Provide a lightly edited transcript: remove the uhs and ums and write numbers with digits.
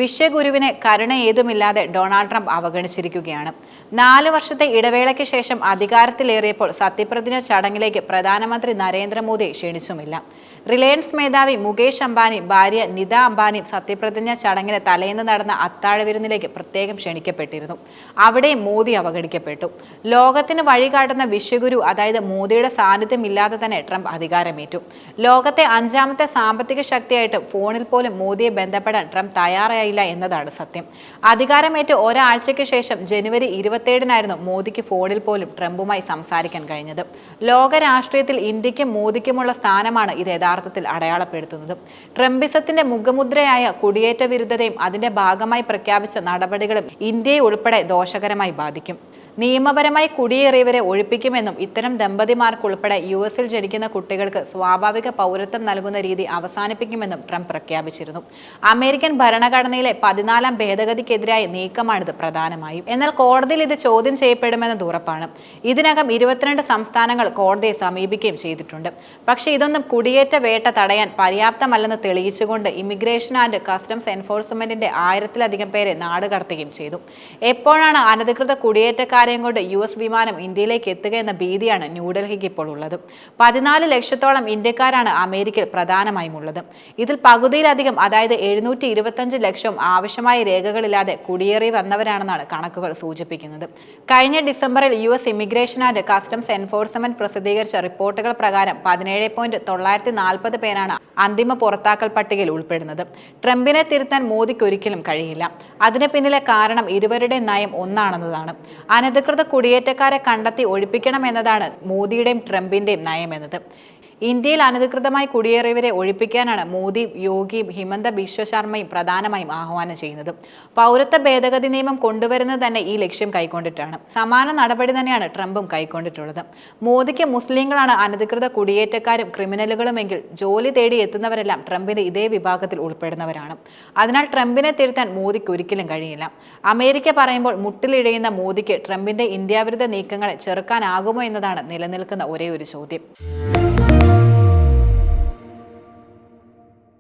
വിശ്വഗുരുവിനെ കരുണ ഏതുമില്ലാതെ Donald Trump അവഗണിച്ചിരിക്കുകയാണ്. 4 വർഷത്തെ ഇടവേളയ്ക്ക് ശേഷം അധികാരത്തിലേറിയപ്പോൾ സത്യപ്രതിജ്ഞ ചടങ്ങിലേക്ക് പ്രധാനമന്ത്രി നരേന്ദ്രമോദിയെ ക്ഷണിച്ചുമില്ല. റിലയൻസ് മേധാവി മുകേഷ് അംബാനി, ഭാര്യ നിത അംബാനി സത്യപ്രതിജ്ഞ ചടങ്ങിന് തലേന്ന് നടന്ന അത്താഴവിരുന്നിലേക്ക് പ്രത്യേകം ക്ഷണിക്കപ്പെട്ടിരുന്നു. അവിടെ മോദി അവഗണിക്കപ്പെട്ടു. ലോകത്തിന് വഴികാട്ടുന്ന വിശ്വഗുരു അതായത് മോദിയുടെ സാന്നിധ്യമില്ലാതെ തന്നെ ട്രംപ് അധികാരമേറ്റു. ലോകത്തെ 5ാമത്തെ സാമ്പത്തിക ശക്തിയായിട്ടും ഫോണിൽ പോലും മോദിയെ ബന്ധപ്പെടാൻ ട്രംപ് തയ്യാറായില്ല എന്നതാണ് സത്യം. അധികാരമേറ്റ് ഒരാഴ്ചയ്ക്ക് ശേഷം ജനുവരി 27-നായിരുന്നു മോദിക്ക് ഫോണിൽ പോലും ട്രംപുമായി സംസാരിക്കാൻ കഴിഞ്ഞത്. ലോക രാഷ്ട്രീയത്തിൽ ഇന്ത്യക്കും മോദിക്കുമുള്ള സ്ഥാനമാണ് ഇത് യഥാർത്ഥത്തിൽ അടയാളപ്പെടുത്തുന്നത്. ട്രംപിസത്തിന്റെ മുഖമുദ്രയായ കുടിയേറ്റ വിരുദ്ധതയും അതിന്റെ ഭാഗമായി പ്രഖ്യാപിച്ച നടപടികളും ഇന്ത്യയെ ഉൾപ്പെടെ ദോഷകരമായി ബാധിക്കും. നിയമപരമായി കുടിയേറിയവരെ ഒഴിപ്പിക്കുമെന്നും ഇത്തരം ദമ്പതിമാർക്കുൾപ്പെടെ US-ൽ ജനിക്കുന്ന കുട്ടികൾക്ക് സ്വാഭാവിക പൗരത്വം നൽകുന്ന രീതി അവസാനിപ്പിക്കുമെന്നും ട്രംപ് പ്രഖ്യാപിച്ചിരുന്നു. അമേരിക്കൻ ഭരണഘടനയിലെ 14ാം ഭേദഗതിക്കെതിരായ നീക്കമാണിത് പ്രധാനമായും. എന്നാൽ കോടതിയിൽ ഇത് ചോദ്യം ചെയ്യപ്പെടുമെന്നത് ഉറപ്പാണ്. ഇതിനകം 22 സംസ്ഥാനങ്ങൾ കോടതിയെ സമീപിക്കുകയും ചെയ്തിട്ടുണ്ട്. പക്ഷേ ഇതൊന്നും കുടിയേറ്റ വേട്ട തടയാൻ പര്യാപ്തമല്ലെന്ന് തെളിയിച്ചുകൊണ്ട് ഇമിഗ്രേഷൻ ആൻഡ് കസ്റ്റംസ് എൻഫോഴ്സ്മെന്റിന്റെ 1000-ലധികം പേരെ നാടുകടത്തുകയും ചെയ്തു. എപ്പോഴാണ് അനധികൃത കുടിയേറ്റക്കാർ കൊണ്ട് US വിമാനം ഇന്ത്യയിലേക്ക് എത്തുക എന്ന ഭീതിയാണ് ന്യൂഡൽഹിക്ക് ഇപ്പോൾ ഉള്ളത്. 14 ലക്ഷത്തോളം ഇന്ത്യക്കാരാണ് അമേരിക്കയിൽ പ്രധാനമായും ഉള്ളത്. ഇതിൽ പകുതിയിലധികം അതായത് 725 ലക്ഷം ആവശ്യമായ രേഖകളില്ലാതെ കുടിയേറി വന്നവരാണെന്നാണ് കണക്കുകൾ സൂചിപ്പിക്കുന്നത്. കഴിഞ്ഞ ഡിസംബറിൽ US immigration and customs enforcement പ്രസിദ്ധീകരിച്ച റിപ്പോർട്ടുകൾ പ്രകാരം 17,940 പേരാണ് അന്തിമ പുറത്താക്കൽ പട്ടികയിൽ ഉൾപ്പെടുന്നത്. ട്രംപിനെ തിരുത്താൻ മോദിക്ക് ഒരിക്കലും കഴിയില്ല. അതിന് പിന്നിലെ കാരണം ഇരുവരുടെ നയം ഒന്നാണെന്നതാണ്. അനധികൃത കുടിയേറ്റക്കാരെ കണ്ടെത്തി ഒഴിപ്പിക്കണമെന്നതാണ് മോദിയുടെയും ട്രംപിന്റെയും നയമെന്നത്. ഇന്ത്യയിൽ അനധികൃതമായി കുടിയേറിയവരെ ഒഴിപ്പിക്കാനാണ് മോദി, യോഗി, ഹിമന്ത ബിശ്വ ശർമ്മയും പ്രധാനമായും ആഹ്വാനം ചെയ്യുന്നത്. പൗരത്വ ഭേദഗതി നിയമം കൊണ്ടുവരുന്നത് തന്നെ ഈ ലക്ഷ്യം കൈക്കൊണ്ടിട്ടാണ്. സമാന നടപടി തന്നെയാണ് ട്രംപും കൈക്കൊണ്ടിട്ടുള്ളത്. മോദിക്ക് മുസ്ലിങ്ങളാണ് അനധികൃത കുടിയേറ്റക്കാരും ക്രിമിനലുകളുമെങ്കിൽ ജോലി തേടി എത്തുന്നവരെല്ലാം ട്രംപിന്റെ ഇതേ വിഭാഗത്തിൽ ഉൾപ്പെടുന്നവരാണ്. അതിനാൽ ട്രംപിനെ തിരുത്താൻ മോദിക്ക് ഒരിക്കലും കഴിയില്ല. അമേരിക്ക പറയുമ്പോൾ മുട്ടിലിഴയുന്ന മോദിക്ക് ട്രംപിന്റെ ഇന്ത്യാവിരുദ്ധ നീക്കങ്ങളെ ചെറുക്കാനാകുമോ എന്നതാണ് നിലനിൽക്കുന്ന ഒരേ ഒരു ചോദ്യം.